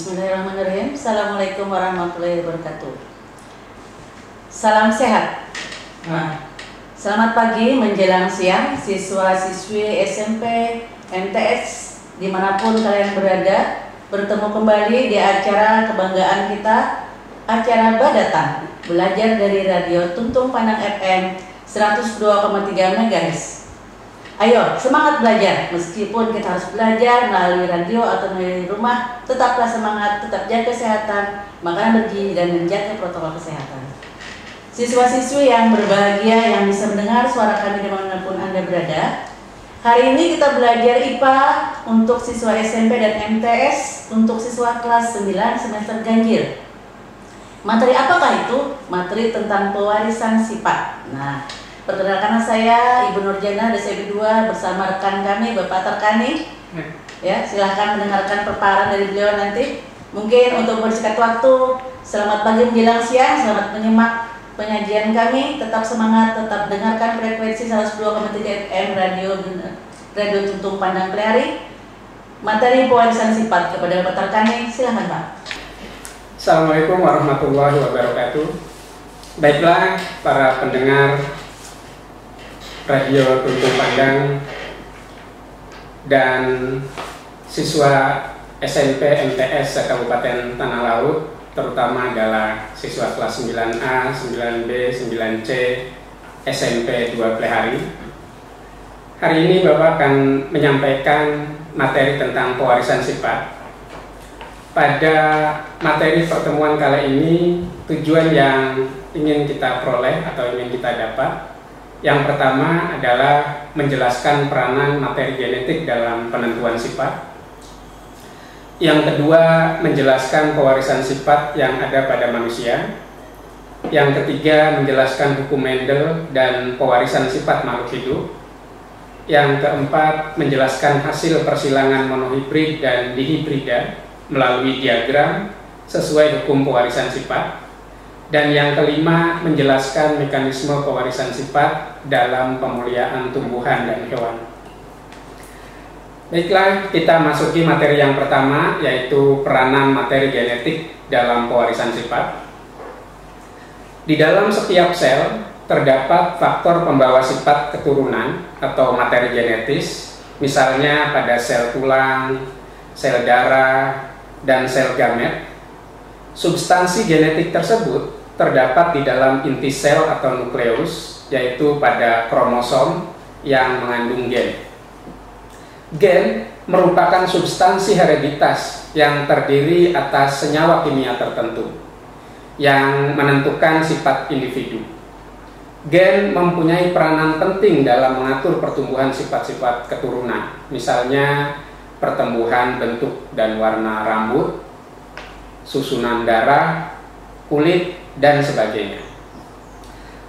Bismillahirrahmanirrahim. Assalamualaikum warahmatullahi wabarakatuh. Salam sehat. Selamat pagi menjelang siang siswa-siswi SMP, MTS dimanapun kalian berada. Bertemu kembali di acara kebanggaan kita, acara Badatan, belajar dari Radio Tuntung Pandang FM 102,3 MHz. Ayo semangat belajar, meskipun kita harus belajar melalui radio atau melalui rumah, tetaplah semangat, tetap jaga kesehatan, makan bergizi dan menjaga protokol kesehatan. Siswa-siswi yang berbahagia yang bisa mendengar suara kami dimanapun Anda berada, hari ini kita belajar IPA untuk siswa SMP dan MTS untuk siswa kelas 9 semester ganjil. Materi apakah itu? Materi tentang pewarisan sifat. Nah, perkenalkan saya Ibu Nurjana DSB 2 bersama rekan kami Bapak Terkani. Ya, silahkan mendengarkan paparan dari beliau nanti. Mungkin untuk bersingkat waktu, selamat pagi menjelang siang, selamat menyimak penyajian kami. Tetap semangat, tetap dengarkan frekuensi 102,3 FM Radio Tuntung Pandang Pelihari. Materi pewarisan sifat kepada Bapak Terkani, silahkan Pak. Assalamualaikum warahmatullahi wabarakatuh. Baiklah para pendengar Radio Tuntung Pandang dan siswa SMP MTS Kabupaten Tanah Laut, terutama adalah siswa kelas 9A, 9B, 9C, SMP 2 Pelihari. Hari ini Bapak akan menyampaikan materi tentang pewarisan sifat. Pada materi pertemuan kali ini, tujuan yang ingin kita peroleh atau ingin kita dapat, yang pertama adalah menjelaskan peranan materi genetik dalam penentuan sifat. Yang kedua, menjelaskan pewarisan sifat yang ada pada manusia. Yang ketiga, menjelaskan hukum Mendel dan pewarisan sifat makhluk hidup. Yang keempat, menjelaskan hasil persilangan monohibrid dan dihibrida melalui diagram sesuai hukum pewarisan sifat. Dan yang kelima, menjelaskan mekanisme pewarisan sifat dalam pemuliaan tumbuhan dan hewan. Baiklah, kita masuki materi yang pertama, yaitu peranan materi genetik dalam pewarisan sifat. Di dalam setiap sel terdapat faktor pembawa sifat keturunan atau materi genetis, misalnya pada sel tulang, sel darah, dan sel gamet. Substansi genetik tersebut terdapat di dalam inti sel atau nukleus, yaitu pada kromosom yang mengandung gen. Gen merupakan substansi hereditas yang terdiri atas senyawa kimia tertentu yang menentukan sifat individu. Gen mempunyai peranan penting dalam mengatur pertumbuhan sifat-sifat keturunan, misalnya pertumbuhan bentuk dan warna rambut, susunan darah, kulit, dan sebagainya.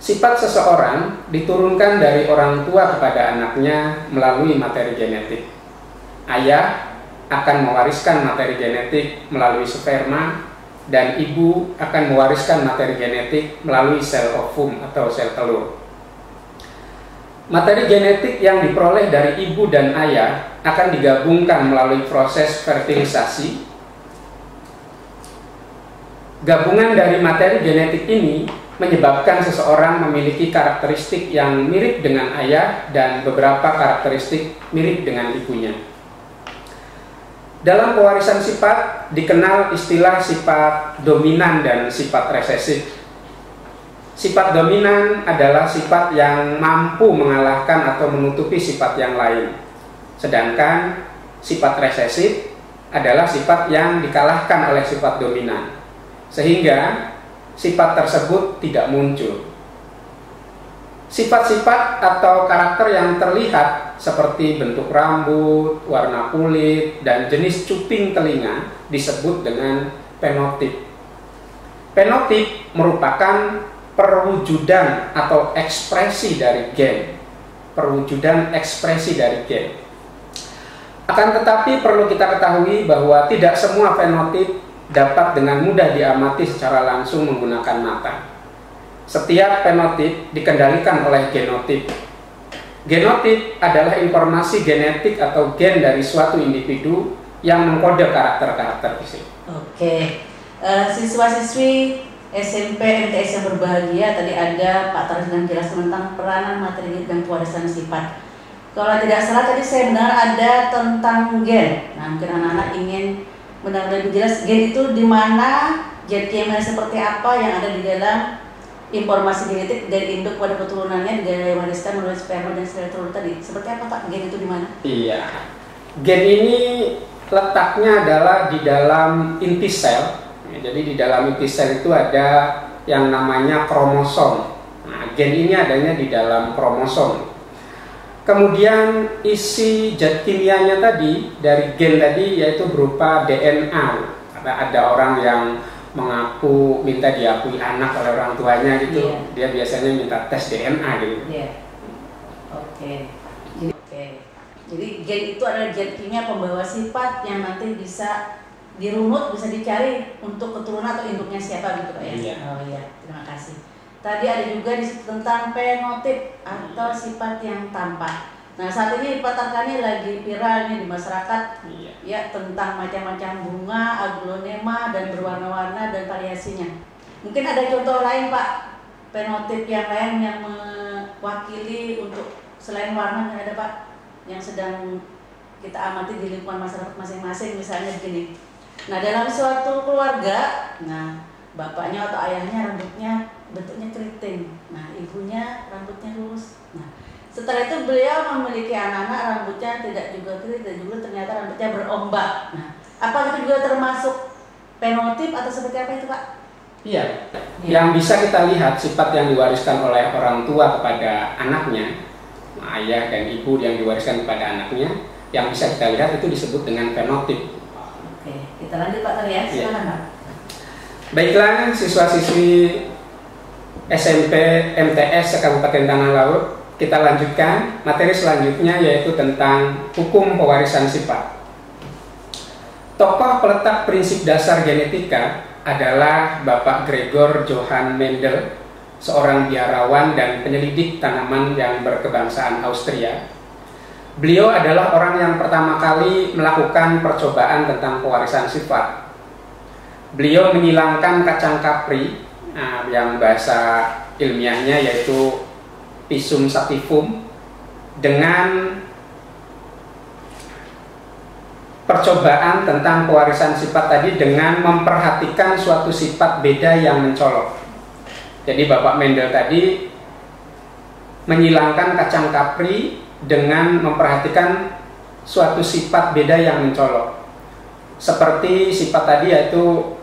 Sifat seseorang diturunkan dari orang tua kepada anaknya melalui materi genetik. Ayah akan mewariskan materi genetik melalui sperma, dan ibu akan mewariskan materi genetik melalui sel ovum atau sel telur. Materi genetik yang diperoleh dari ibu dan ayah akan digabungkan melalui proses fertilisasi. Gabungan dari materi genetik ini menyebabkan seseorang memiliki karakteristik yang mirip dengan ayah dan beberapa karakteristik mirip dengan ibunya. Dalam pewarisan sifat dikenal istilah sifat dominan dan sifat resesif. Sifat dominan adalah sifat yang mampu mengalahkan atau menutupi sifat yang lain. Sedangkan sifat resesif adalah sifat yang dikalahkan oleh sifat dominan, sehingga sifat tersebut tidak muncul. Sifat-sifat atau karakter yang terlihat seperti bentuk rambut, warna kulit, dan jenis cuping telinga disebut dengan fenotip. Fenotip merupakan perwujudan atau ekspresi dari gen. Perwujudan ekspresi dari gen. Akan tetapi perlu kita ketahui bahwa tidak semua fenotip dapat dengan mudah diamati secara langsung menggunakan mata. Setiap fenotip dikendalikan oleh genotip. Genotip adalah informasi genetik atau gen dari suatu individu yang mengkode karakter-karakter fisik. Oke. Siswa-siswi SMP MTS yang berbahagia, tadi ada Pak Taris menjelaskan tentang peranan materi dan pewarisan sifat. Kalau tidak salah tadi saya mendengar ada tentang gen. Nah, mungkin anak-anak ingin mendengar lebih jelas gen itu di mana, gen kimia seperti apa yang ada di dalam informasi genetik dari induk pada keturunannya dari wariskan melalui sperma dan sel telur tadi. Seperti apa Pak, gen itu di mana? Iya. Gen ini letaknya adalah di dalam inti sel. Jadi di dalam inti sel itu ada yang namanya kromosom. Nah, gen ini adanya di dalam kromosom. Kemudian isi zat kimianya tadi dari gen tadi yaitu berupa DNA. Ada orang yang mengaku minta diakui anak oleh orang tuanya gitu. Dia biasanya minta tes DNA gitu. Oke. Jadi gen itu adalah zat kimia pembawa sifat yang nanti bisa dirunut, bisa dicari untuk keturunan atau induknya siapa gitu Pak ya. Iya. Oh iya, terima kasih. Tadi ada juga di situ tentang fenotip atau sifat yang tampak. Nah, saat ini Pak Tarkani lagi viral nih di masyarakat ya tentang macam-macam bunga, aglonema dan berwarna-warna dan variasinya. Mungkin ada contoh lain Pak, fenotip yang lain yang mewakili untuk selain warna yang ada Pak, yang sedang kita amati di lingkungan masyarakat masing-masing, misalnya begini. Nah, dalam suatu keluarga, nah bapaknya atau ayahnya rambutnya bentuknya keriting, nah ibunya rambutnya lurus. Nah, setelah itu beliau memiliki anak-anak rambutnya tidak juga keriting, juga ternyata rambutnya berombak. Nah, apa itu juga termasuk fenotip atau seperti apa itu Pak? Iya. Yang bisa kita lihat sifat yang diwariskan oleh orang tua kepada anaknya, ayah dan ibu yang diwariskan kepada anaknya, yang bisa kita lihat itu disebut dengan fenotip. Oke, kita lanjut Pak Tari ya, silakan Pak. Baiklah siswa-siswi SMP MTS Kabupaten Tanah Laut, kita lanjutkan materi selanjutnya yaitu tentang hukum pewarisan sifat. Tokoh peletak prinsip dasar genetika adalah Bapak Gregor Johann Mendel, seorang biarawan dan penyelidik tanaman yang berkebangsaan Austria. Beliau adalah orang yang pertama kali melakukan percobaan tentang pewarisan sifat. Beliau menyilangkan kacang kapri, yang bahasa ilmiahnya yaitu Pisum sativum, dengan percobaan tentang pewarisan sifat tadi dengan memperhatikan suatu sifat beda yang mencolok. Jadi Bapak Mendel tadi menyilangkan kacang kapri dengan memperhatikan suatu sifat beda yang mencolok. Seperti sifat tadi yaitu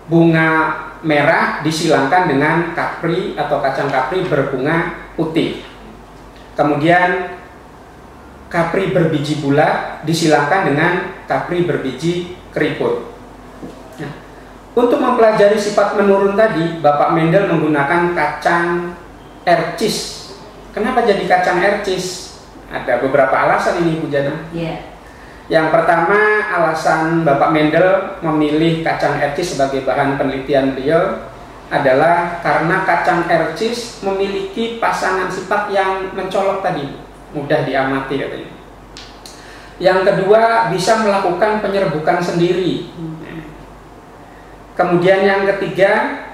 bunga merah disilangkan dengan kapri atau kacang kapri berbunga putih. Kemudian kapri berbiji bulat disilangkan dengan kapri berbiji keriput. Nah, untuk mempelajari sifat menurun tadi, Bapak Mendel menggunakan kacang ercis. Kenapa jadi kacang ercis? Ada beberapa alasan ini Bu Jana. Yang pertama, alasan Bapak Mendel memilih kacang ercis sebagai bahan penelitian beliau adalah karena kacang ercis memiliki pasangan sifat yang mencolok tadi, mudah diamati katanya. Yang kedua, bisa melakukan penyerbukan sendiri. Kemudian yang ketiga,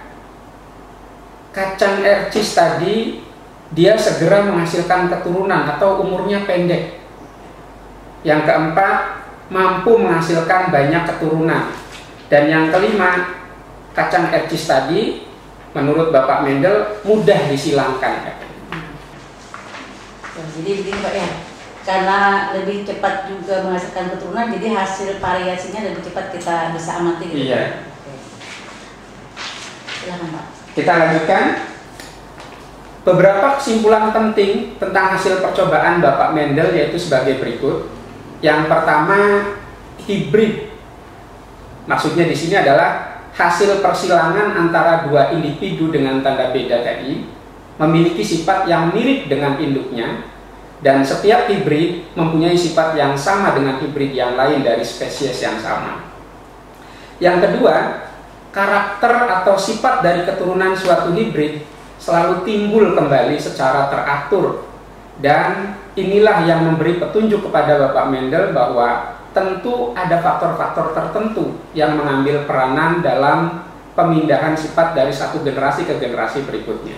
kacang ercis tadi dia segera menghasilkan keturunan atau umurnya pendek. Yang keempat, mampu menghasilkan banyak keturunan. Dan yang kelima, kacang ercis tadi menurut Bapak Mendel mudah disilangkan. Jadi begini Pak ya, karena lebih cepat juga menghasilkan keturunan, jadi hasil variasinya lebih cepat kita bisa amati gitu. Iya. Silakan Pak. Kita lanjutkan. Beberapa kesimpulan penting tentang hasil percobaan Bapak Mendel yaitu sebagai berikut. Yang pertama, hibrid. Maksudnya di sini adalah hasil persilangan antara dua individu dengan tanda beda tadi memiliki sifat yang mirip dengan induknya, dan setiap hibrid mempunyai sifat yang sama dengan hibrid yang lain dari spesies yang sama. Yang kedua, karakter atau sifat dari keturunan suatu hibrid selalu timbul kembali secara teratur, dan inilah yang memberi petunjuk kepada Bapak Mendel bahwa tentu ada faktor-faktor tertentu yang mengambil peranan dalam pemindahan sifat dari satu generasi ke generasi berikutnya.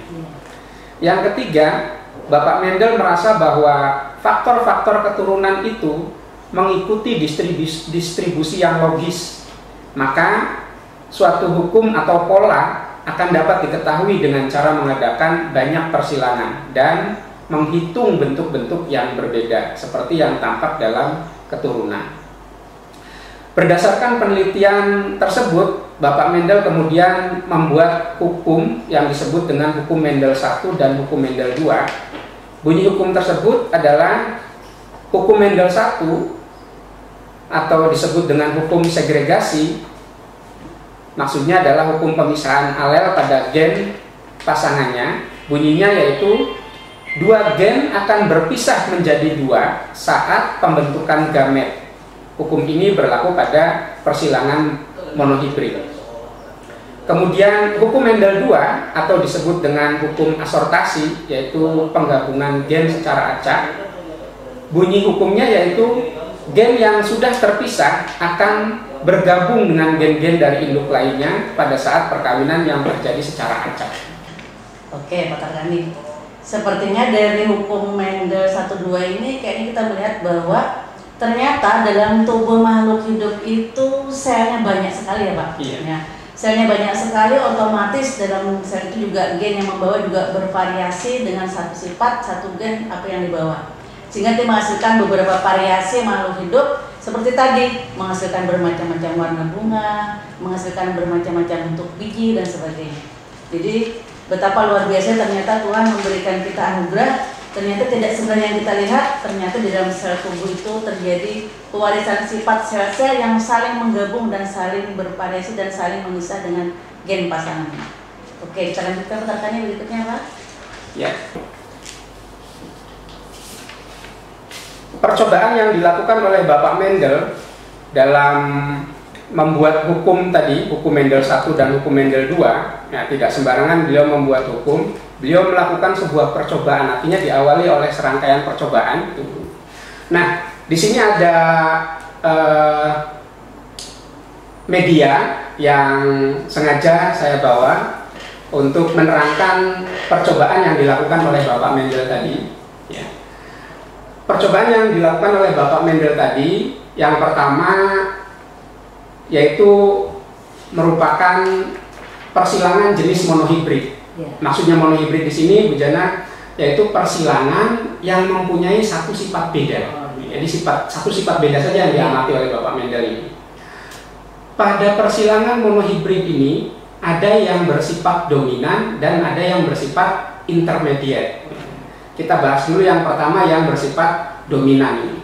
Yang ketiga, Bapak Mendel merasa bahwa faktor-faktor keturunan itu mengikuti distribusi yang logis. Maka suatu hukum atau pola akan dapat diketahui dengan cara mengadakan banyak persilangan dan menghitung bentuk-bentuk yang berbeda seperti yang tampak dalam keturunan. Berdasarkan penelitian tersebut, Bapak Mendel kemudian membuat hukum yang disebut dengan hukum Mendel 1 dan hukum Mendel 2. Bunyi hukum tersebut adalah hukum Mendel 1 atau disebut dengan hukum segregasi. Maksudnya adalah hukum pemisahan alel pada gen pasangannya. Bunyinya yaitu dua gen akan berpisah menjadi dua saat pembentukan gamet. Hukum ini berlaku pada persilangan monohibrid. Kemudian hukum Mendel 2 atau disebut dengan hukum asortasi, yaitu penggabungan gen secara acak. Bunyi hukumnya yaitu gen yang sudah terpisah akan bergabung dengan gen-gen dari induk lainnya pada saat perkawinan yang terjadi secara acak. Oke, Pak Karkani. Sepertinya dari hukum Mendel 1-2 ini kayaknya kita melihat bahwa ternyata dalam tubuh makhluk hidup itu selnya banyak sekali ya Pak. Iya. Ya, selnya banyak sekali, otomatis dalam sel itu juga gen yang membawa juga bervariasi dengan satu sifat, satu gen apa yang dibawa. Sehingga menghasilkan beberapa variasi makhluk hidup seperti tadi, menghasilkan bermacam-macam warna bunga, menghasilkan bermacam-macam bentuk biji dan sebagainya. Jadi betapa luar biasa ternyata Tuhan memberikan kita anugerah. Ternyata tidak sebenarnya yang kita lihat, ternyata di dalam sel tubuh itu terjadi pewarisan sifat sel-sel yang saling menggabung dan saling bervariasi dan saling memisah dengan gen pasangannya. Oke, kita lanjutkan pertanyaannya berikutnya Pak. Ya. Percobaan yang dilakukan oleh Bapak Mendel dalam membuat hukum tadi, hukum Mendel 1 dan hukum Mendel 2, ya, tidak sembarangan beliau membuat hukum. Beliau melakukan sebuah percobaan, artinya diawali oleh serangkaian percobaan. Nah, di sini ada media yang sengaja saya bawa untuk menerangkan percobaan yang dilakukan oleh Bapak Mendel tadi. Ya. Percobaan yang dilakukan oleh Bapak Mendel tadi, yang pertama yaitu merupakan persilangan jenis monohibrid. Maksudnya monohibrid di sini, Bu Jana, yaitu persilangan yang mempunyai satu sifat beda. Jadi satu sifat beda saja yang diamati oleh Bapak Mendel ini. Pada persilangan monohibrid ini ada yang bersifat dominan dan ada yang bersifat intermediate. Kita bahas dulu yang pertama yang bersifat dominan ini.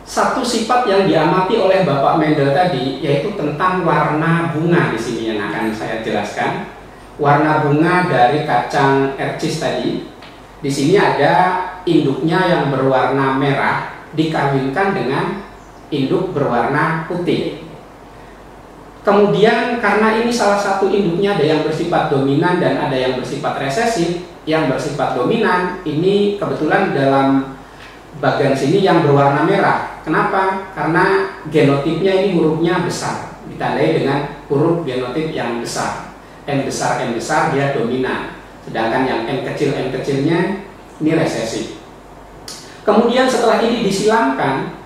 Satu sifat yang diamati oleh Bapak Mendel tadi yaitu tentang warna bunga di sini yang akan saya jelaskan. Warna bunga dari kacang ercis tadi. Di sini ada induknya yang berwarna merah dikawinkan dengan induk berwarna putih. Kemudian karena ini salah satu induknya ada yang bersifat dominan dan ada yang bersifat resesif. Yang bersifat dominan ini kebetulan dalam bagian sini yang berwarna merah. Kenapa? Karena genotipnya ini hurufnya besar, ditandai dengan huruf genotip yang besar. M besar dia dominan, sedangkan yang M kecilnya ini resesif. Kemudian setelah ini disilangkan,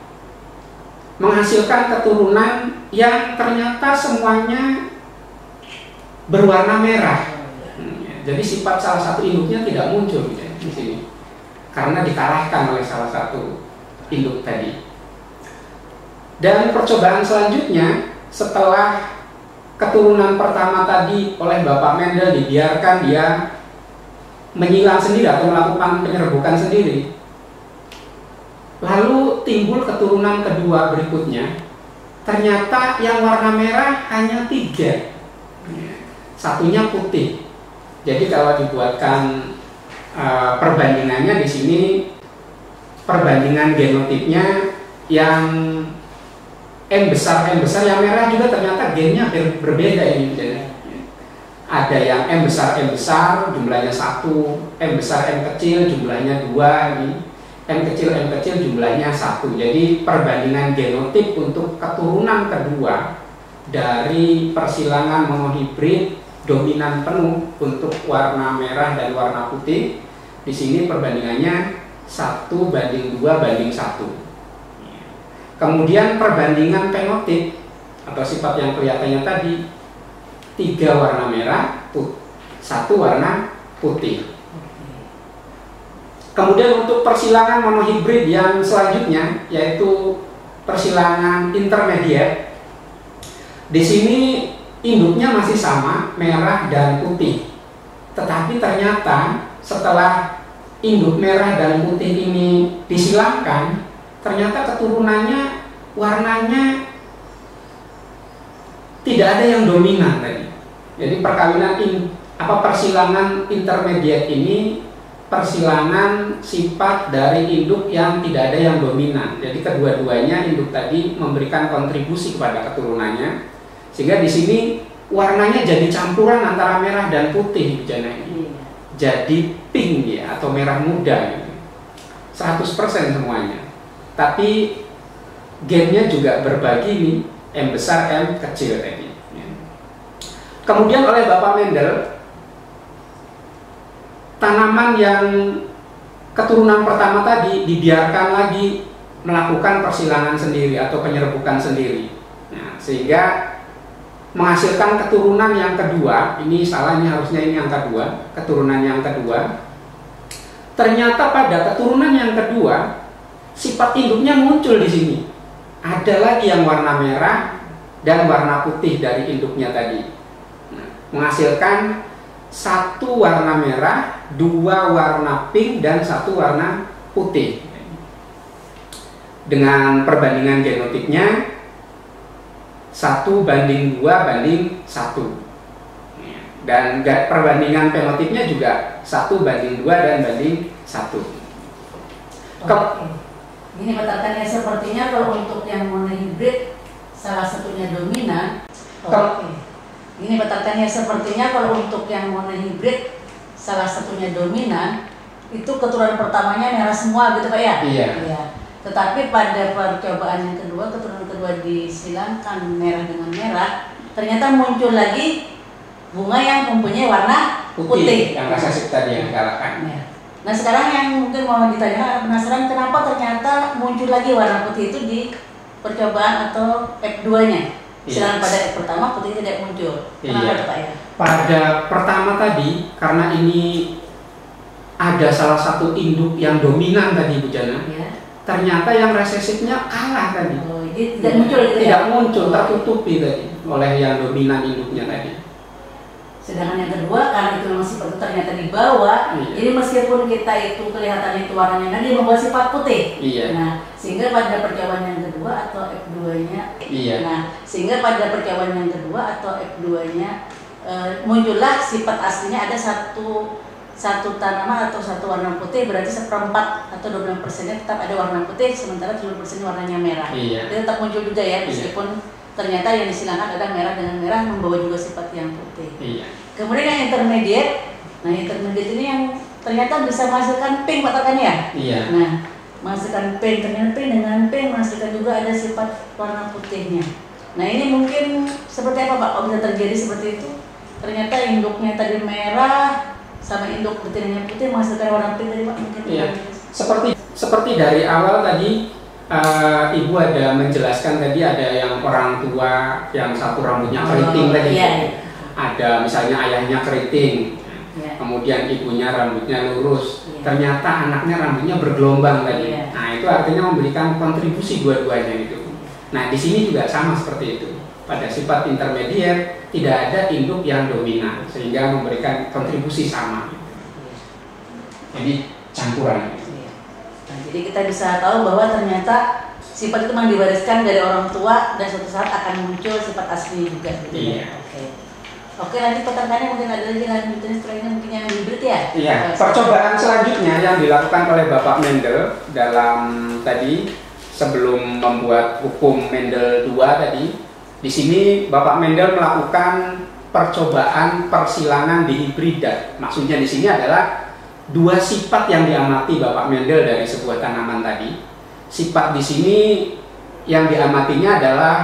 menghasilkan keturunan yang ternyata semuanya berwarna merah. Jadi sifat salah satu induknya tidak muncul di sini, karena dikalahkan oleh salah satu induk tadi. Dan percobaan selanjutnya setelah keturunan pertama tadi oleh Bapak Mendel dibiarkan dia menyilang sendiri atau melakukan penyerbukan sendiri. Lalu timbul keturunan kedua berikutnya. Ternyata yang warna merah hanya 3. Satunya putih. Jadi kalau dibuatkan perbandingannya di sini, perbandingan genotipnya yang M besar yang merah juga ternyata gennya berbeda ini. Ada yang M besar jumlahnya 1, M besar M kecil jumlahnya 2 ini. M kecil jumlahnya 1. Jadi perbandingan genotip untuk keturunan kedua dari persilangan monohibrid dominan penuh untuk warna merah dan warna putih, di sini perbandingannya 1:2:1. Kemudian perbandingan fenotip atau sifat yang kelihatannya tadi, 3 warna merah, 1 warna putih. Kemudian untuk persilangan monohibrid yang selanjutnya, yaitu persilangan intermediate, di sini induknya masih sama, merah dan putih. Tetapi ternyata setelah induk merah dan putih ini disilangkan, ternyata keturunannya warnanya tidak ada yang dominan tadi. Jadi persilangan intermediate ini persilangan sifat dari induk yang tidak ada yang dominan. Jadi kedua-duanya induk tadi memberikan kontribusi kepada keturunannya, sehingga di sini warnanya jadi campuran antara merah dan putih bejana ini. Jadi pink ya, atau merah muda gitu. 100% semuanya. Tapi gennya juga berbagi nih, M besar, M kecil tadi. Kemudian oleh Bapak Mendel, tanaman yang keturunan pertama tadi dibiarkan lagi melakukan persilangan sendiri atau penyerbukan sendiri. Nah, sehingga menghasilkan keturunan yang kedua. Ini salahnya, harusnya ini yang kedua, keturunan yang kedua. Ternyata pada keturunan yang kedua, sifat induknya muncul di sini. Ada lagi yang warna merah dan warna putih dari induknya tadi. Nah, menghasilkan 1 warna merah, 2 warna pink, dan 1 warna putih. Dengan perbandingan genotipnya 1:2:1. Dan perbandingan fenotipnya juga 1:2 dan banding 1. Ini pertanyaannya, sepertinya kalau untuk yang monohibrid salah satunya dominan. Ini pertanyaannya, sepertinya kalau untuk yang monohibrid salah satunya dominan, itu keturunan pertamanya merah semua gitu Pak ya? Iya. Iya. Tetapi pada percobaan yang kedua, keturunan kedua disilangkan merah dengan merah, ternyata muncul lagi bunga yang mempunyai warna putih. Yang rasasip tadi yang dikalahkan. Ya. Nah sekarang yang mungkin mau ditanya, penasaran kenapa ternyata muncul lagi warna putih itu di percobaan atau F2-nya? Sedangkan pada F pertama putih tidak muncul. Kenapa Pak ya? Pada pertama tadi, karena ini ada salah satu induk yang dominan tadi Bu Jana, ternyata yang resesifnya kalah tadi. Oh, jadi tidak muncul gitu ya? Tidak muncul, tertutupi tadi oleh yang dominan induknya tadi. Sedangkan yang kedua, karena itu memang sifat itu ternyata dibawa, jadi meskipun kita itu kelihatan itu warnanya kan dia membawa sifat putih. Nah, sehingga pada percobaan yang kedua atau F2-nya, sehingga pada percobaan yang kedua atau F2-nya muncullah sifat aslinya ada satu tanaman atau satu warna putih, berarti 1/4 atau 20%-nya tetap ada warna putih, sementara 70% warnanya merah. Dia tetap muncul juga ya, meskipun ternyata yang disilangkan adalah merah dengan merah membawa juga sifat yang putih. Kemudian yang intermediate, nah intermediate ini yang ternyata bisa menghasilkan pink katakan ya. Nah, menghasilkan pink, ternyata pink dengan pink menghasilkan juga ada sifat warna putihnya. Nah ini mungkin seperti apa Pak? Kalau bisa terjadi seperti itu, ternyata induknya tadi merah sama induk betinanya putih menghasilkan warna pink tadi Pak mungkin. Seperti dari awal tadi. Ibu ada menjelaskan tadi ada yang orang tua yang satu rambutnya keriting tadi, ada misalnya ayahnya keriting, kemudian ibunya rambutnya lurus, ternyata anaknya rambutnya bergelombang tadi. Nah itu artinya memberikan kontribusi dua-duanya itu. Nah di sini juga sama seperti itu. Pada sifat intermediate tidak ada induk yang dominan sehingga memberikan kontribusi sama. Jadi campuran. Nah, jadi kita bisa tahu bahwa ternyata sifat itu memang diwariskan dari orang tua dan suatu saat akan muncul sifat asli juga. Gitu. Oke, nanti pertanyaannya mungkin ada lagi lanjutannya setelah ini mungkin yang hibrid ya. Percobaan selanjutnya yang dilakukan oleh Bapak Mendel dalam tadi sebelum membuat hukum Mendel 2 tadi, di sini Bapak Mendel melakukan percobaan persilangan di hibrida. Maksudnya di sini adalah dua sifat yang diamati Bapak Mendel dari sebuah tanaman tadi. Sifat di sini yang diamatinya adalah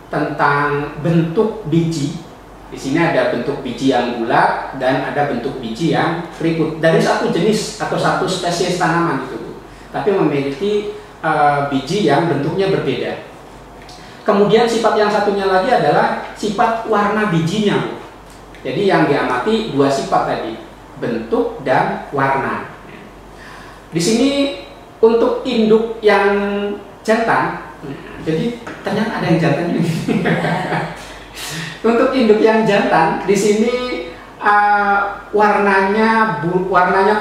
tentang bentuk biji. Di sini ada bentuk biji yang bulat dan ada bentuk biji yang keriput dari satu jenis atau satu spesies tanaman itu, tapi memiliki biji yang bentuknya berbeda. Kemudian sifat yang satunya lagi adalah sifat warna bijinya. Jadi yang diamati dua sifat tadi, bentuk dan warna. Di sini untuk induk yang jantan, jadi ternyata ada yang jantan ini. Untuk induk yang jantan, di sini warnanya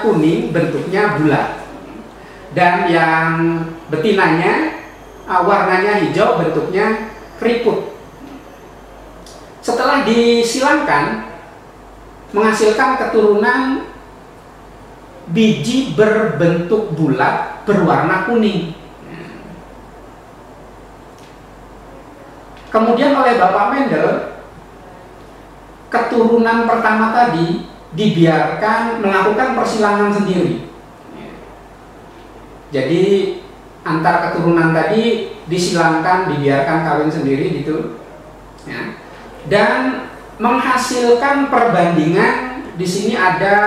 kuning, bentuknya bulat. Dan yang betinanya warnanya hijau, bentuknya keriput. Setelah disilangkan, menghasilkan keturunan biji berbentuk bulat berwarna kuning. Kemudian oleh Bapak Mendel, keturunan pertama tadi dibiarkan melakukan persilangan sendiri. Jadi antar keturunan tadi disilangkan, dibiarkan kawin sendiri gitu, ya. Dan menghasilkan perbandingan. Di sini ada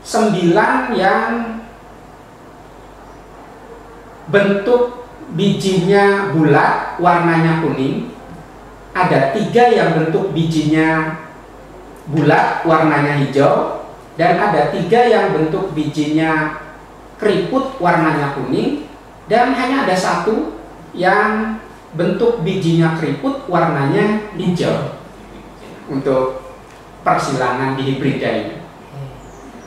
9 yang bentuk bijinya bulat, warnanya kuning. Ada 3 yang bentuk bijinya bulat, warnanya hijau. Dan ada 3 yang bentuk bijinya keriput, warnanya kuning. Dan hanya ada 1 yang bentuk bijinya keriput, warnanya hijau. Untuk persilangan di hibrida ini.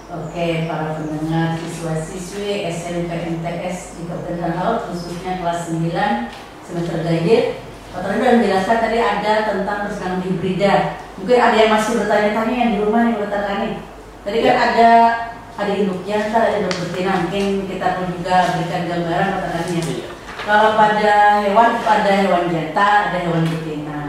Oke, para pendengar, siswa-siswi SMP MTS di Kabupaten Laut, khususnya kelas 9 semester ganjil. Pak Tony sudah menjelaskan tadi ada tentang persilangan hibrida. Mungkin ada yang masih bertanya-tanya yang di rumah nih, Pak Tony. Tadi kan ada induk jantan, ada induk betina. Mungkin kita perlu juga berikan gambaran, Pak Tony. Kalau pada hewan ada hewan jantan, ada hewan betina.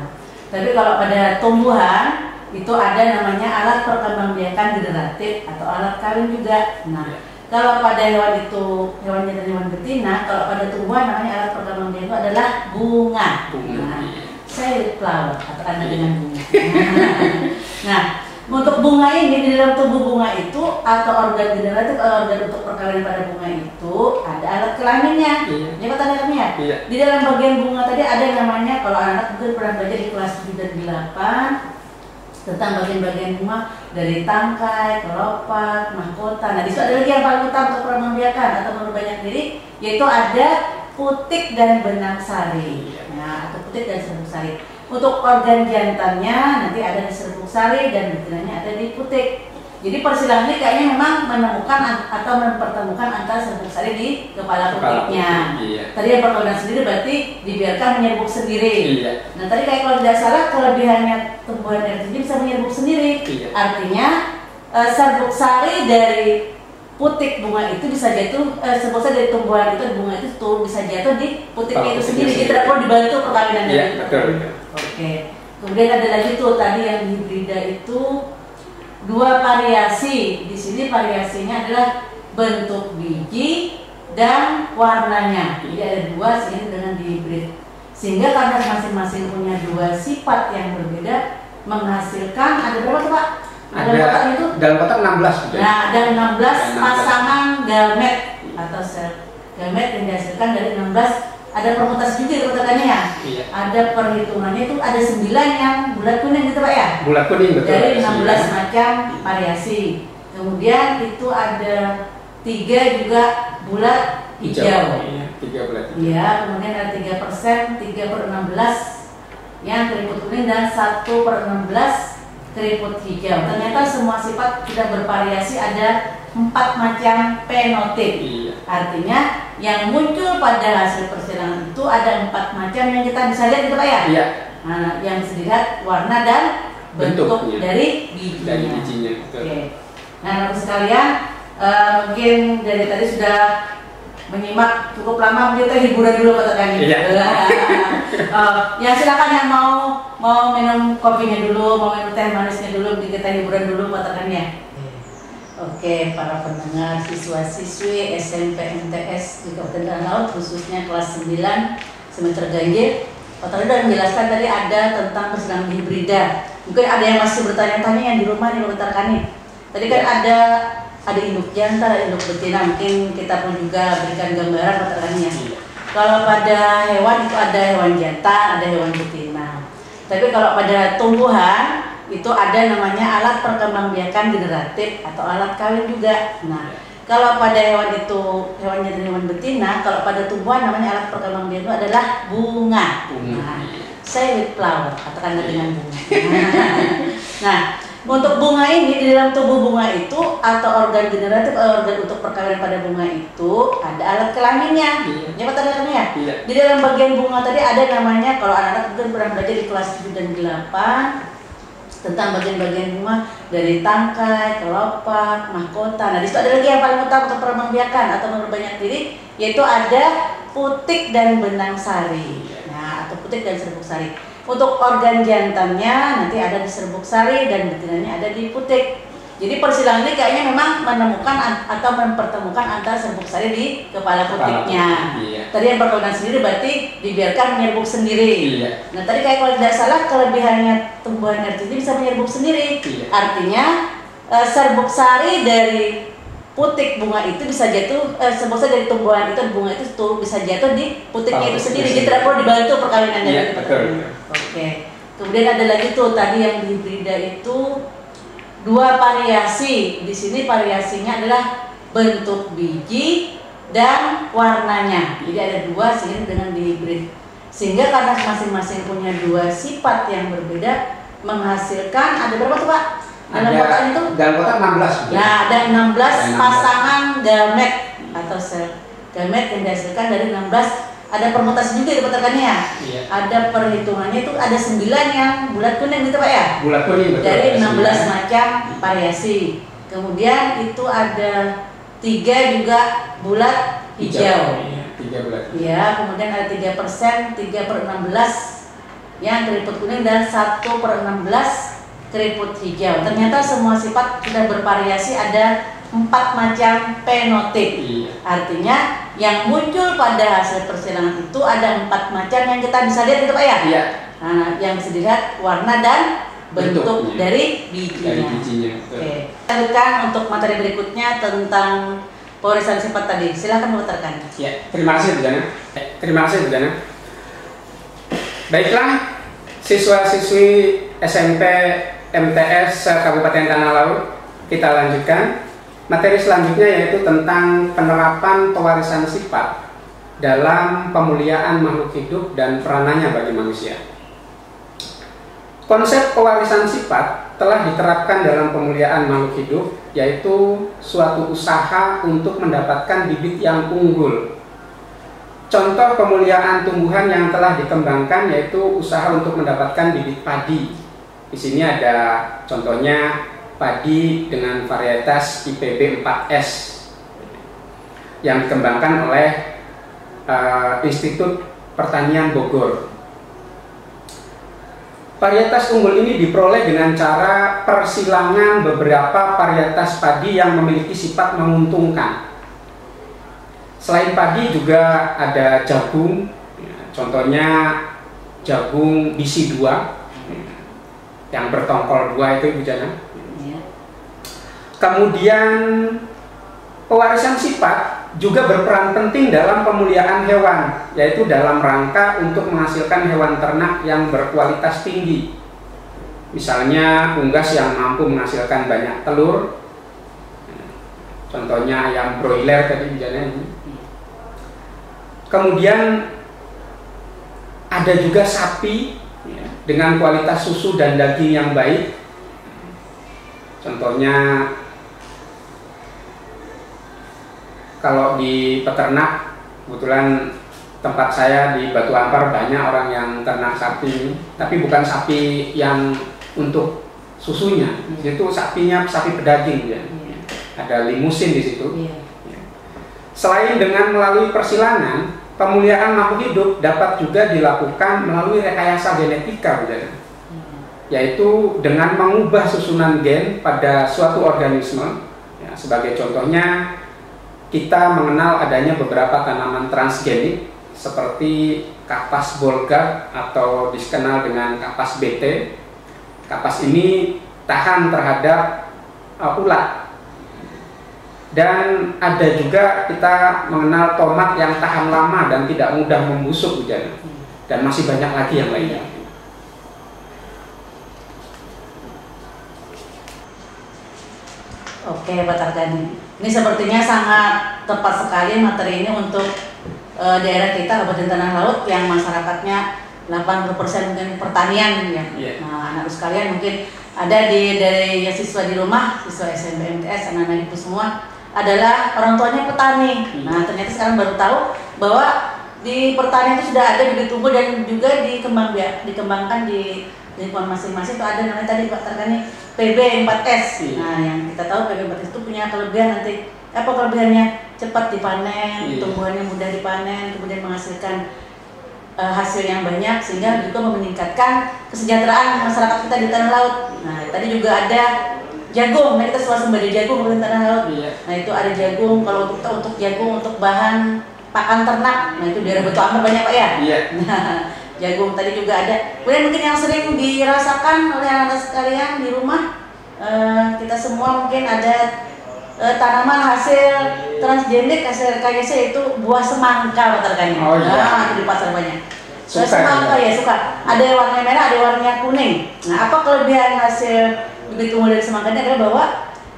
Tapi kalau pada tumbuhan itu ada namanya alat perkembangbiakan generatif atau alat kawin juga. Nah, kalau pada hewan itu hewan jantan, hewan betina, kalau pada tumbuhan namanya alat perkembangbiakan itu adalah bunga. Nah, saya flower atau Anda dengan bunga. Nah, untuk bunga ini di dalam tubuh bunga itu atau organ generatif atau organ untuk perkawinan pada bunga itu ada alat kelaminnya. Ini apa tandanya? Di dalam bagian bunga tadi ada yang namanya, kalau anak mungkin pernah belajar di kelas 7 dan 8 tentang bagian-bagian bunga dari tangkai, kelopak, mahkota. Nah, di situ ada lagi yang paling utama untuk perkembangbiakan atau memperbanyak diri, yaitu ada putik dan benang sari. Nah, atau putik dan serbuk sari. Untuk organ jantannya nanti ada di serbuk sari dan betinanya ada di putik. Jadi persilangan ini kayaknya memang menemukan atau mempertemukan antara serbuk sari di kepala putiknya. Tadi yang perkawinan sendiri berarti dibiarkan menyerbuk sendiri. Nah, tadi kayak kalau tidak salah kelebihannya tumbuhan RTJ bisa menyerbuk sendiri. Artinya serbuk sari dari putik bunga itu bisa jatuh, serbuk sari dari tumbuhan itu bunga itu tuh bisa jatuh di putiknya itu sendiri. Jadi tidak perlu dibantu perkawinan dari itu. Oke. Kemudian ada lagi tuh tadi yang hibrida itu 2 variasi. Di sini variasinya adalah bentuk biji dan warnanya. Jadi ada 2 sehingga dengan dihibrid. Sehingga karena masing-masing punya 2 sifat yang berbeda menghasilkan ada berapa tuh Pak? Ada itu dalam kotak 16 gitu. Nah, ada 16 pasangan gamet atau sel gamet yang dihasilkan dari 16. Ada permutasi juga kotakannya ya. Ada perhitungannya itu ada 9 yang bulat kuning gitu Pak ya. Bulat kuning betul. Dari 16 macam variasi. Kemudian itu ada 3 juga bulat hijau. 3 bulat hijau. Iya, kemudian ada 3%, 3/16 yang keriput kuning dan 1/16 keriput hijau. Ternyata semua sifat sudah bervariasi, ada 4 macam fenotip. Artinya yang muncul pada hasil persilangan itu ada 4 macam yang kita bisa lihat gitu Pak ya. Nah, yang bisa dilihat warna dan bentuk dari bijinya. Oke. Nah, Bapak sekalian, mungkin dari tadi sudah menyimak cukup lama, kita hiburan dulu katakannya. Ya silakan yang mau minum kopinya dulu, mau minum teh manisnya dulu, kita hiburan dulu katakannya. Oke, para pendengar, siswa-siswi SMP MTS di Kabupaten Tanah Laut, khususnya kelas 9 semester ganjil. Pak Tari sudah menjelaskan tadi ada tentang persilangan hibrida. Mungkin ada yang masih bertanya-tanya yang di rumah nih, Pak Tarkani. Tadi kan ada induk jantan, ada induk betina. Mungkin kita pun juga berikan gambaran, Pak Tarkani ya. Kalau pada hewan itu ada hewan jantan, ada hewan betina. Tapi kalau pada tumbuhan itu ada namanya alat perkembangbiakan generatif atau alat kawin juga. Nah, kalau pada hewan itu hewan jantan, hewan betina, kalau pada tumbuhan namanya alat perkembangbiakan itu adalah bunga. Nah, say with flower, katakanlah dengan bunga. Nah, untuk bunga ini, di dalam tubuh bunga itu atau organ generatif, organ untuk perkawinan pada bunga itu ada alat kelaminnya. Ya, Pak Tadi ya. Di dalam bagian bunga tadi ada namanya, kalau anak-anak mungkin pernah belajar di kelas 7 dan 8 tentang bagian-bagian bunga dari tangkai, kelopak, mahkota. Nah, di situ ada lagi yang paling utama untuk perkembangbiakan atau memperbanyak diri, yaitu ada putik dan benang sari. Nah, atau putik dan serbuk sari. Untuk organ jantannya nanti ada di serbuk sari dan betinanya ada di putik. Jadi persilangan ini kayaknya memang menemukan atau mempertemukan antara serbuk sari di kepala putiknya. Tadi yang perkawinan sendiri berarti dibiarkan menyerbuk sendiri. Nah, tadi kayak kalau tidak salah kelebihannya tumbuhan RT ini bisa menyerbuk sendiri. Artinya serbuk sari dari putik bunga itu bisa jatuh, serbuk sari dari tumbuhan itu bunga itu tuh bisa jatuh di putiknya itu sendiri. Jadi tidak perlu dibantu perkawinannya. Oke. Kemudian ada lagi tuh tadi yang di hibrida itu dua variasi. Di sini variasinya adalah bentuk biji dan warnanya. Jadi ada dua sehingga dengan dihibrid. Sehingga karena masing-masing punya dua sifat yang berbeda menghasilkan ada berapa tuh Pak? Dalam kotak itu? Dalam kotak 16. Nah, ada 16 pasangan gamet atau sel gamet yang dihasilkan dari 16. Ada permutasi juga di kotakannya ya? Iya. Ada perhitungannya itu ada 9 yang bulat kuning gitu Pak ya? Bulat kuning betul. Dari 16 macam variasi. Kemudian itu ada 3 juga bulat hijau. 3 bulat. Ya, kemudian ada 3%, 3/16 yang keriput kuning dan 1/16 keriput hijau. Ternyata semua sifat sudah bervariasi, ada 4 macam fenotip. Artinya yang muncul pada hasil persilangan itu ada 4 macam yang kita bisa lihat itu Pak ya? Iya. Nah, yang bisa dilihat warna dan bentuk dari bijinya. Oke. Kita lanjutkan untuk materi berikutnya tentang pewarisan sifat tadi. Silakan memutarkan. Ya, terima kasih Bu Jana. Terima kasih Bu Jana. Baiklah, siswa-siswi SMP MTS Kabupaten Tanah Laut, kita lanjutkan. Materi selanjutnya yaitu tentang penerapan pewarisan sifat dalam pemuliaan makhluk hidup dan peranannya bagi manusia. Konsep pewarisan sifat telah diterapkan dalam pemuliaan makhluk hidup, yaitu suatu usaha untuk mendapatkan bibit yang unggul. Contoh pemuliaan tumbuhan yang telah dikembangkan yaitu usaha untuk mendapatkan bibit padi. Di sini ada contohnya padi dengan varietas IPB 4S yang dikembangkan oleh Institut Pertanian Bogor. Varietas unggul ini diperoleh dengan cara persilangan beberapa varietas padi yang memiliki sifat menguntungkan. Selain padi juga ada jagung, contohnya jagung BC2 yang bertongkol 2 itu Bu Jana. Kemudian pewarisan sifat juga berperan penting dalam pemuliaan hewan, yaitu dalam rangka untuk menghasilkan hewan ternak yang berkualitas tinggi. Misalnya unggas yang mampu menghasilkan banyak telur, contohnya ayam broiler tadi misalnya. Kemudian ada juga sapi dengan kualitas susu dan daging yang baik, contohnya kalau di peternak, kebetulan tempat saya di Batu Ampar banyak orang yang ternak sapi, tapi bukan sapi yang untuk susunya, itu sapinya sapi pedaging ya. Ada limusin di situ. Selain dengan melalui persilangan, pemuliaan makhluk hidup dapat juga dilakukan melalui rekayasa genetika, yaitu dengan mengubah susunan gen pada suatu organisme, sebagai contohnya, kita mengenal adanya beberapa tanaman transgenik seperti kapas bolgard atau dikenal dengan kapas BT. Kapas ini tahan terhadap ulat. Dan ada juga kita mengenal tomat yang tahan lama dan tidak mudah membusuk, Bujana. Dan masih banyak lagi yang lainnya. Oke, Pak Tarkani. Ini sepertinya sangat tepat sekali materi ini untuk daerah kita Kabupaten Tanah Laut yang masyarakatnya 80% mungkin pertanian ya. Yeah. Nah, anak sekalian mungkin ada dari siswa di rumah, siswa SMP, MTS, anak-anak itu semua adalah orang tuanya petani. Nah, ternyata sekarang baru tahu bahwa di pertanian itu sudah ada bibit unggul dan juga dikembangkan di lingkungan masing-masing. Itu ada namanya tadi Pak Tarkani PB4S. Nah, yang kita tahu PB4S itu punya kelebihan nanti. Apa kelebihannya? Cepat dipanen, tumbuhannya mudah dipanen, kemudian menghasilkan hasil yang banyak sehingga juga meningkatkan kesejahteraan masyarakat kita di tanah laut. Nah, tadi juga ada jagung. Nah, kita swasembada jagung di tanah laut. Nah, itu ada jagung. Kalau untuk jagung untuk bahan pakan ternak, nah itu daerah Batu Ampar banyak Pak ya. Nah, jagung tadi juga ada. Kemudian mungkin yang sering dirasakan oleh anak-anak sekalian di rumah, kita semua mungkin ada tanaman hasil transgenik, hasil RKYC itu buah semangka Pak Tarkani. Oh iya. Nah, itu di pasar banyak. Suka, Semangka ya suka. Ada warna merah, ada warna kuning. Nah, apa kelebihan hasil bibit unggul dari semangka ini adalah bahwa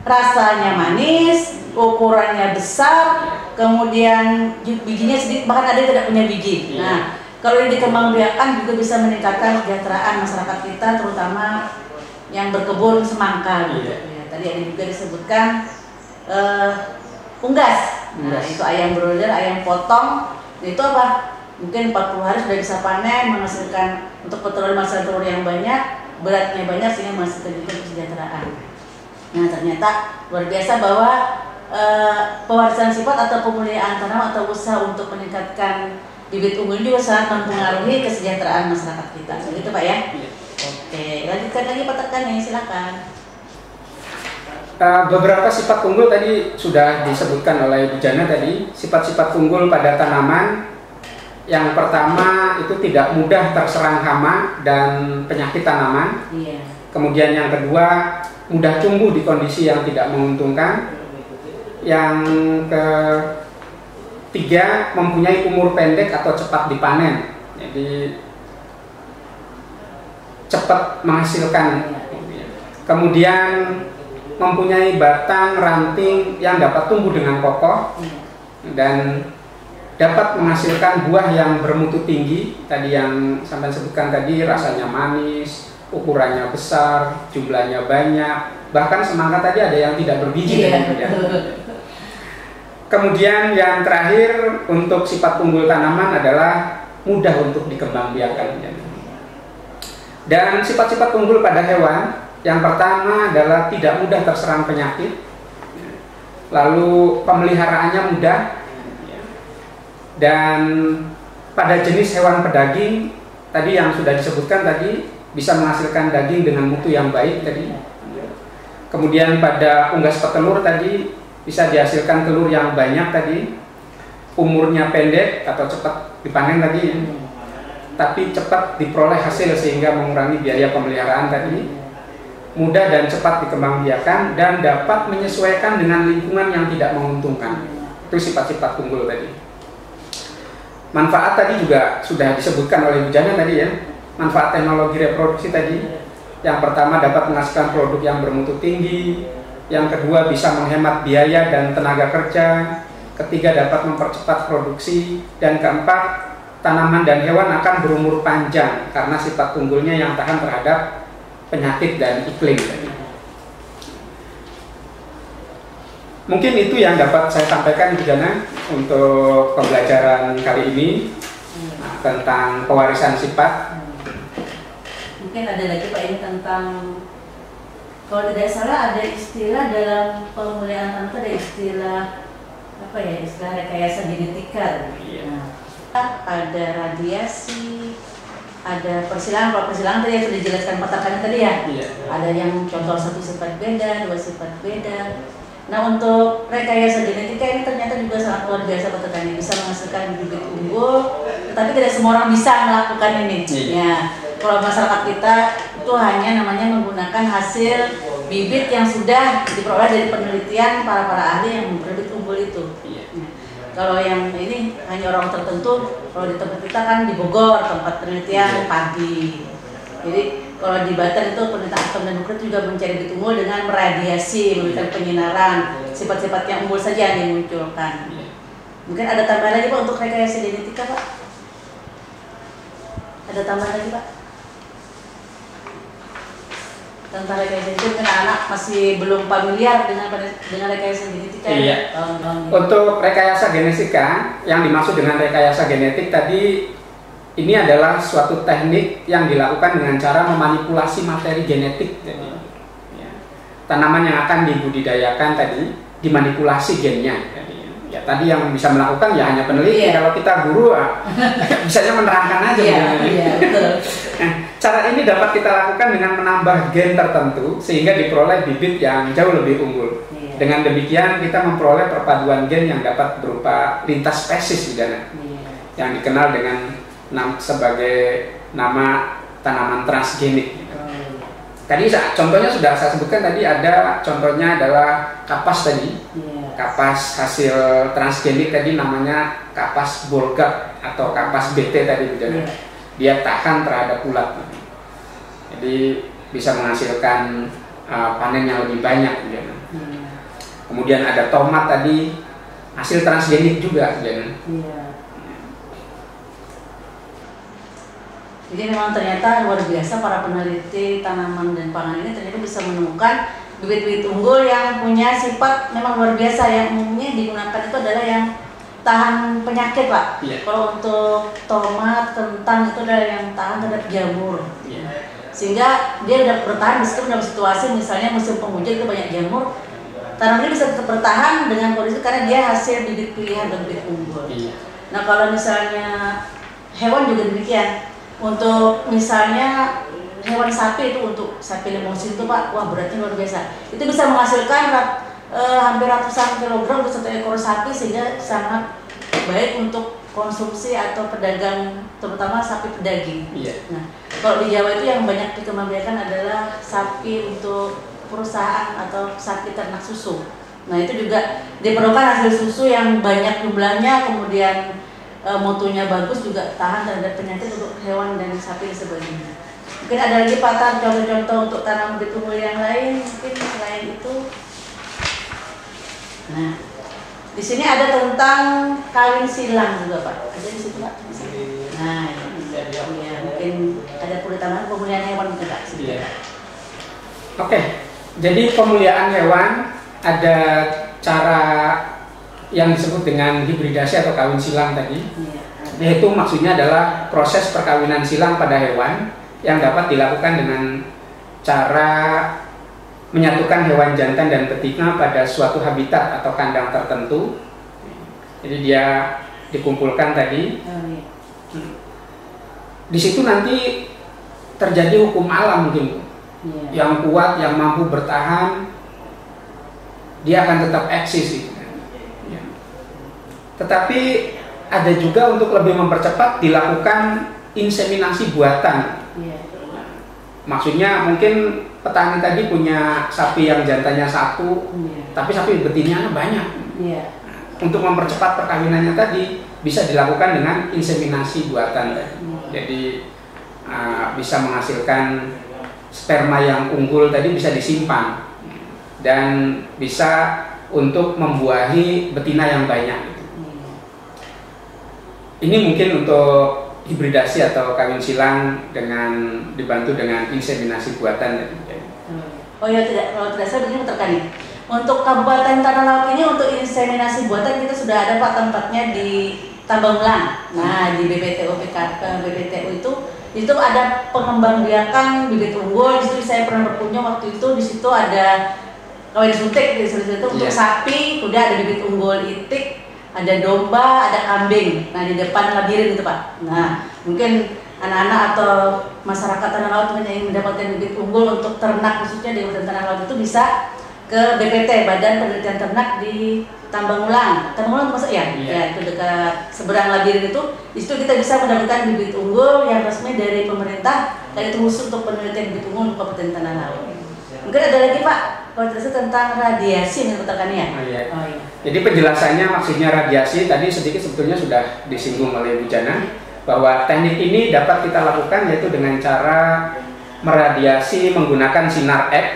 rasanya manis, ukurannya besar, kemudian bijinya sedikit, bahkan ada yang tidak punya biji. Nah, kalau ini dikembangbiakan juga bisa meningkatkan kesejahteraan masyarakat kita, terutama yang berkebun semangka. Gitu. Ya, tadi ada juga disebutkan unggas. Nah, itu ayam broiler, ayam potong. Itu apa? Mungkin 40 hari sudah bisa panen, menghasilkan untuk petelur telur yang banyak, beratnya banyak sehingga menghasilkan juga kesejahteraan. Nah, ternyata luar biasa bahwa pewarisan sifat atau pemulihan tanaman atau usaha untuk meningkatkan bibit unggul juga sangat mempengaruhi kesejahteraan masyarakat kita. Begitu Pak ya? Oke, lanjutkan lagi Pak Tarkani, silakan. Beberapa sifat unggul tadi sudah disebutkan oleh Bu Jana tadi. Sifat-sifat unggul pada tanaman, yang pertama itu tidak mudah terserang hama dan penyakit tanaman. Kemudian yang kedua, mudah tumbuh di kondisi yang tidak menguntungkan. Yang ketiga, mempunyai umur pendek atau cepat dipanen. Jadi cepat menghasilkan. Kemudian mempunyai batang ranting yang dapat tumbuh dengan kokoh dan dapat menghasilkan buah yang bermutu tinggi. Tadi yang sampai sebutkan tadi, rasanya manis, ukurannya besar, jumlahnya banyak. Bahkan semangka tadi ada yang tidak berbiji. Kemudian yang terakhir untuk sifat unggul tanaman adalah mudah untuk dikembangbiakan. Dan sifat-sifat unggul pada hewan, yang pertama adalah tidak mudah terserang penyakit, lalu pemeliharaannya mudah, dan pada jenis hewan pedaging tadi yang sudah disebutkan tadi bisa menghasilkan daging dengan mutu yang baik tadi. Kemudian pada unggas petelur tadi bisa dihasilkan telur yang banyak tadi, umurnya pendek atau cepat dipanen tadi, tapi cepat diperoleh hasil sehingga mengurangi biaya pemeliharaan tadi. Mudah dan cepat dikembangbiakan dan dapat menyesuaikan dengan lingkungan yang tidak menguntungkan. Itu sifat-sifat unggul tadi. Manfaat tadi juga sudah disebutkan oleh Bu Jana tadi ya. Manfaat teknologi reproduksi tadi. Yang pertama dapat menghasilkan produk yang bermutu tinggi. Yang kedua bisa menghemat biaya dan tenaga kerja. Ketiga dapat mempercepat produksi. Dan keempat, tanaman dan hewan akan berumur panjang karena sifat unggulnya yang tahan terhadap penyakit dan iklim. Mungkin itu yang dapat saya sampaikan Bu Jana untuk pembelajaran kali ini tentang pewarisan sifat. Mungkin ada lagi Pak ini tentang, kalau tidak salah ada istilah dalam pemulihan tanaman, ada istilah apa ya, istilah rekayasa genetika. Ada radiasi, ada persilangan. Kalau persilangan tadi yang sudah dijelaskan Pak Tarkani tadi ya. Ada yang contoh satu sifat beda, dua sifat beda. Nah, untuk rekayasa genetika ini ternyata juga sangat luar biasa Pak Petani, bisa menghasilkan bibit unggul, tetapi tidak semua orang bisa melakukan ini. Ya, kalau masyarakat kita itu hanya namanya menggunakan hasil bibit yang sudah diperoleh dari penelitian para ahli yang memproduksi bibit unggul itu. Ya. Kalau yang ini hanya orang tertentu, kalau di tempat kita kan di Bogor tempat penelitian padi. Jadi kalau di Banten itu penelitian atom dan nuklir juga mencari bibit unggul dengan meradiasi, memberikan penyinaran, sifat-sifat yang unggul saja yang dimunculkan. Mungkin ada tambahan lagi Pak untuk rekayasa genetika Pak? Ada tambahan lagi Pak? Tentang rekayasa genetika, mungkin anak masih belum familiar dengan rekayasa genetika. Iya. Untuk rekayasa genetika, yang dimaksud dengan rekayasa genetik tadi, ini adalah suatu teknik yang dilakukan dengan cara memanipulasi materi genetik. Jadi, ya, tanaman yang akan dibudidayakan tadi dimanipulasi gennya. Jadi, ya tadi yang bisa melakukan ya hanya peneliti. Kalau kita guru, bisanya menerangkan aja. Betul. Nah, cara ini dapat kita lakukan dengan menambah gen tertentu sehingga diperoleh bibit yang jauh lebih unggul. Dengan demikian kita memperoleh perpaduan gen yang dapat berupa lintas spesies di sana, yang dikenal dengan sebagai nama tanaman transgenik. Tadi contohnya sudah saya sebutkan tadi, ada contohnya adalah kapas tadi. Kapas hasil transgenik tadi namanya kapas Bolgard atau kapas BT tadi. Dia tahan terhadap ulat. Jadi bisa menghasilkan panen yang lebih banyak. Kemudian ada tomat tadi hasil transgenik juga. Jadi memang ternyata luar biasa para peneliti tanaman dan pangan ini ternyata bisa menemukan bibit-bibit unggul yang punya sifat memang luar biasa, yang umumnya digunakan itu adalah yang tahan penyakit Pak. Kalau untuk tomat, kentang itu adalah yang tahan terhadap jamur. Sehingga dia udah bertahan meskipun dalam situasi misalnya musim penghujan itu banyak jamur, tanaman ini bisa tetap bertahan dengan kondisi karena dia hasil bibit pilihan dan bibit unggul. Nah, kalau misalnya hewan juga demikian. Untuk misalnya hewan sapi itu, untuk sapi limosin itu Pak, wah beratnya luar biasa. Itu bisa menghasilkan hampir ratusan kilogram untuk satu ekor sapi, sehingga sangat baik untuk konsumsi atau pedagang, terutama sapi pedaging. Nah, kalau di Jawa itu yang banyak dikembangbiakan adalah sapi untuk perusahaan atau sapi ternak susu. Nah, itu juga diperlukan hasil susu yang banyak jumlahnya, kemudian mutunya bagus, juga tahan terhadap penyakit untuk hewan dan sapi dan sebagainya. Mungkin ada lagi Pak Tar, contoh-contoh untuk tanam bibit unggul yang lain, mungkin selain itu. Nah, di sini ada tentang kawin silang juga Pak. Ada di situ Pak. Nah, ya, mungkin ada perlu tambahan pemulihan hewan juga Pak. Oke, jadi pemuliaan hewan ada cara yang disebut dengan hibridasi atau kawin silang tadi, yaitu maksudnya adalah proses perkawinan silang pada hewan yang dapat dilakukan dengan cara menyatukan hewan jantan dan betina pada suatu habitat atau kandang tertentu. Jadi dia dikumpulkan tadi. Di situ nanti terjadi hukum alam mungkin, yang kuat, yang mampu bertahan, dia akan tetap eksis. Tetapi ada juga untuk lebih mempercepat dilakukan inseminasi buatan. Maksudnya mungkin petani tadi punya sapi yang jantannya satu, tapi sapi betinanya banyak. Untuk mempercepat perkawinannya tadi bisa dilakukan dengan inseminasi buatan. Jadi bisa menghasilkan sperma yang unggul tadi, bisa disimpan dan bisa untuk membuahi betina yang banyak. Ini mungkin untuk hibridasi atau kawin silang dengan dibantu dengan inseminasi buatan. Oh ya, kalau tidak salah begini terkait. Untuk Kabupaten Tanah Laut ini untuk inseminasi buatan kita sudah ada Pak tempatnya di Tambanglang. Nah, di BPTU itu ada pengembangbiakan bibit unggul. Di situ saya pernah berkunjung waktu itu. Di situ ada kawin suntik di situ untuk sapi, udah ada bibit unggul itik, ada domba, ada kambing. Nah, di depan labirin itu Pak. Nah, mungkin anak-anak atau masyarakat Tanah Laut yang ingin mendapatkan bibit unggul untuk ternak, khususnya di Kabupaten Tanah Laut itu bisa ke BPT, Badan Penelitian Ternak di Tambangulang. Tambangulang masuk ya? Iya. Ya, itu dekat seberang labirin itu. Di situ kita bisa mendapatkan bibit unggul yang resmi dari pemerintah, dan itu khusus untuk penelitian bibit unggul Kabupaten Tanah Laut. Mungkin ada lagi Pak, kalau tentang radiasi menurut rekannya. Oh, iya. Oh, iya. Jadi penjelasannya maksudnya radiasi tadi sedikit sebetulnya sudah disinggung oleh Bu Jana, bahwa teknik ini dapat kita lakukan yaitu dengan cara meradiasi menggunakan sinar X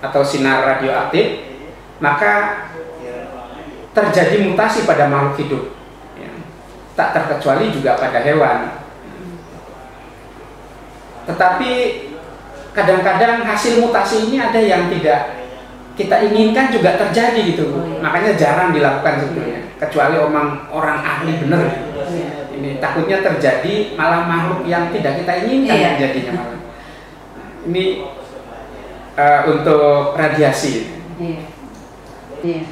atau sinar radioaktif, maka terjadi mutasi pada makhluk hidup, ya. Tak terkecuali juga pada hewan. Tetapi kadang-kadang hasil mutasi ini ada yang tidak kita inginkan juga terjadi gitu, Bu. Makanya jarang dilakukan sebetulnya, kecuali orang ahli bener. Ini takutnya terjadi malah makhluk yang tidak kita inginkan terjadinya malah. Ini untuk radiasi. Iya. Iya.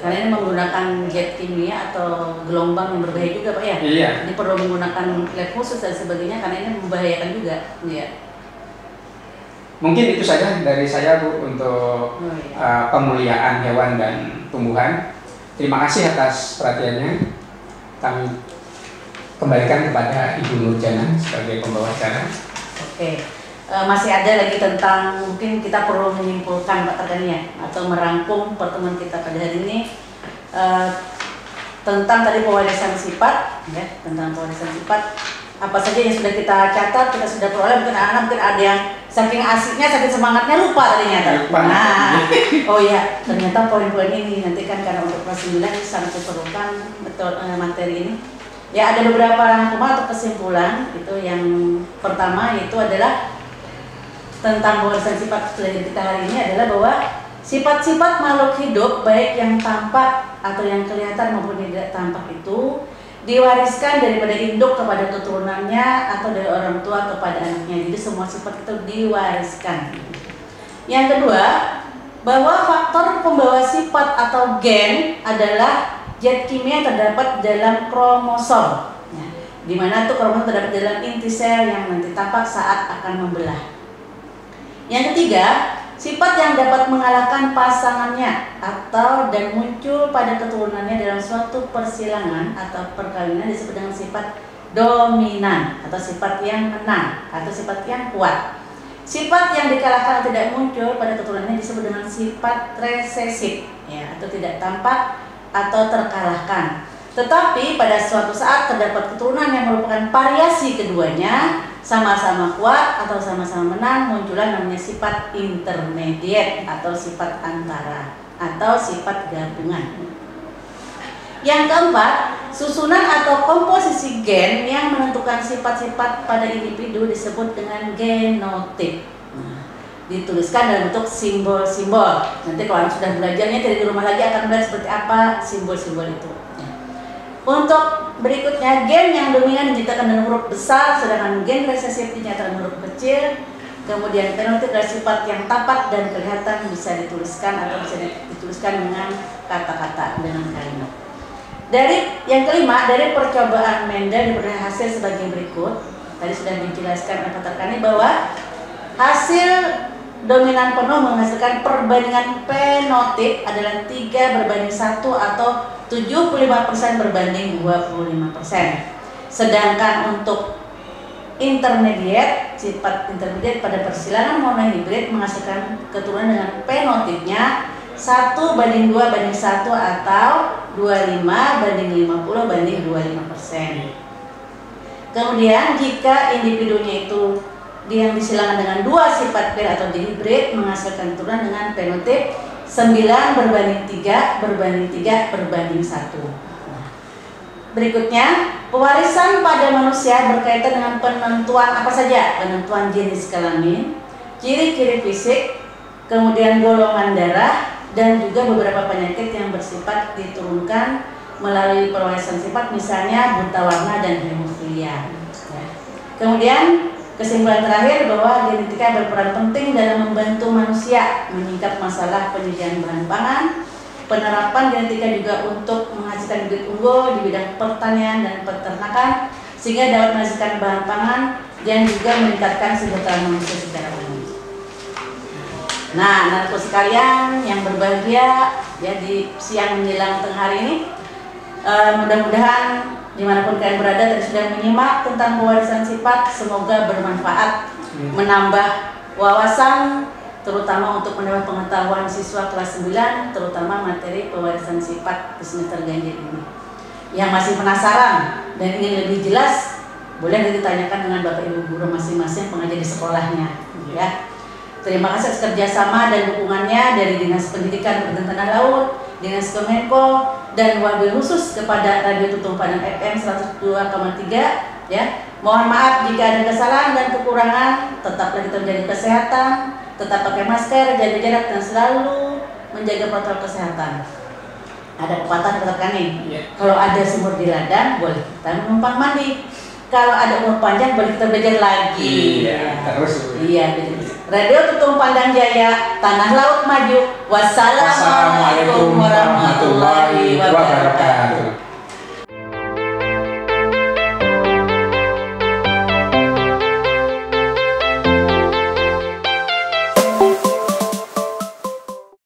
Karena ini menggunakan zat kimia atau gelombang yang berbahaya juga Pak ya. Iya. Ini perlu menggunakan lab khusus dan sebagainya karena ini membahayakan juga. Iya. Mungkin itu saja dari saya Bu untuk pemuliaan hewan dan tumbuhan. Terima kasih atas perhatiannya. Kami kembalikan kepada Ibu Nur Jana sebagai pembawa acara. Oke. Masih ada lagi tentang mungkin kita perlu menyimpulkan Pak Terdania atau merangkum pertemuan kita pada hari ini tentang tadi pewarisan sifat, ya, tentang pewarisan sifat. Apa saja yang sudah kita catat, kita sudah peroleh. Mungkin anak-anak mungkin ada yang saking asiknya, saking semangatnya lupa ternyata. Nah, oh iya, ternyata poin-poin ini nanti kan karena untuk kelas 9 sangat diperlukan betul materi ini. Ya, ada beberapa rangkuman atau kesimpulan. Itu yang pertama yaitu adalah tentang pewarisan sifat pelajaran kita hari ini adalah bahwa sifat-sifat makhluk hidup baik yang tampak atau yang kelihatan maupun tidak tampak itu diwariskan daripada induk kepada keturunannya atau dari orang tua kepada anaknya. Jadi semua sifat itu diwariskan. Yang kedua, bahwa faktor pembawa sifat atau gen adalah zat kimia yang terdapat dalam kromosom. Ya, di mana tuh kromosom terdapat dalam inti sel yang nanti tampak saat akan membelah. Yang ketiga, sifat yang dapat mengalahkan pasangannya atau dan muncul pada keturunannya dalam suatu persilangan atau perkawinan disebut dengan sifat dominan atau sifat yang menang atau sifat yang kuat. Sifat yang dikalahkan atau tidak muncul pada keturunannya disebut dengan sifat resesif, ya, atau tidak tampak atau terkalahkan. Tetapi pada suatu saat terdapat keturunan yang merupakan variasi keduanya, sama-sama kuat atau sama-sama menang, muncullah namanya sifat intermediate atau sifat antara atau sifat gabungan. Yang keempat, susunan atau komposisi gen yang menentukan sifat-sifat pada individu disebut dengan genotip. Dituliskan dalam bentuk simbol-simbol. Nanti kalau sudah belajarnya dari rumah lagi akan melihat seperti apa simbol-simbol itu. Untuk berikutnya, gen yang dominan dinyatakan dengan huruf besar, sedangkan gen resesif dinyatakan huruf kecil. Kemudian fenotip adalah sifat yang tampak dan kelihatan bisa dituliskan atau bisa dituliskan dengan kata-kata, dengan kalimat. Dari yang kelima, dari percobaan Mendel diberi hasil sebagai berikut. Tadi sudah dijelaskan oleh Pak Tarkani bahwa hasil dominan penuh menghasilkan perbandingan fenotip adalah 3:1 atau 75% berbanding 25%. Sedangkan untuk intermediate, sifat intermediate pada persilangan monohibrid menghasilkan keturunan dengan fenotipnya 1:2:1 atau 25:50/25%. Kemudian jika individunya itu yang disilangkan dengan dua sifat pair atau dihibrid menghasilkan keturunan dengan fenotip 9:3:1. Berikutnya, pewarisan pada manusia berkaitan dengan penentuan apa saja? Penentuan jenis kelamin, ciri-ciri fisik, kemudian golongan darah, dan juga beberapa penyakit yang bersifat diturunkan melalui pewarisan sifat, misalnya buta warna dan hemofilia. Kemudian kesimpulan terakhir bahwa genetika berperan penting dalam membantu manusia menyingkap masalah penyediaan bahan pangan. Penerapan genetika juga untuk menghasilkan bibit unggul di bidang pertanian dan peternakan sehingga dapat menghasilkan bahan pangan dan juga meningkatkan kesejahteraan manusia secara umum. Nah, anak-anakku sekalian yang berbahagia ya di siang menjelang tengah hari ini, mudah-mudahan dimanapun kalian berada tadi sudah menyimak tentang pewarisan sifat, semoga bermanfaat, menambah wawasan, terutama untuk menambah pengetahuan siswa kelas 9, terutama materi pewarisan sifat di semester ganjil ini. Yang masih penasaran dan ingin lebih jelas, boleh ditanyakan dengan Bapak Ibu guru masing-masing pengajar di sekolahnya, ya. Terima kasih atas kerjasama dan dukungannya dari Dinas Pendidikan Kabupaten Tanah Laut, Dinas Kemenko, dan wabil khusus kepada Radio Tutung Padang FM 102,3. Ya, mohon maaf jika ada kesalahan dan kekurangan. Tetaplah kita menjaga kesehatan, tetap pakai masker, jaga jarak, dan selalu menjaga protokol kesehatan. Ada pepatah katakan nih, kalau ada sumur di ladang, boleh kita menumpang mandi. Kalau ada umur panjang, boleh kita belajar lagi. Iya, terus. Iya, Radio Tutung Pandang Jaya, Tanah Laut Maju. Wassalamualaikum warahmatullahi wabarakatuh.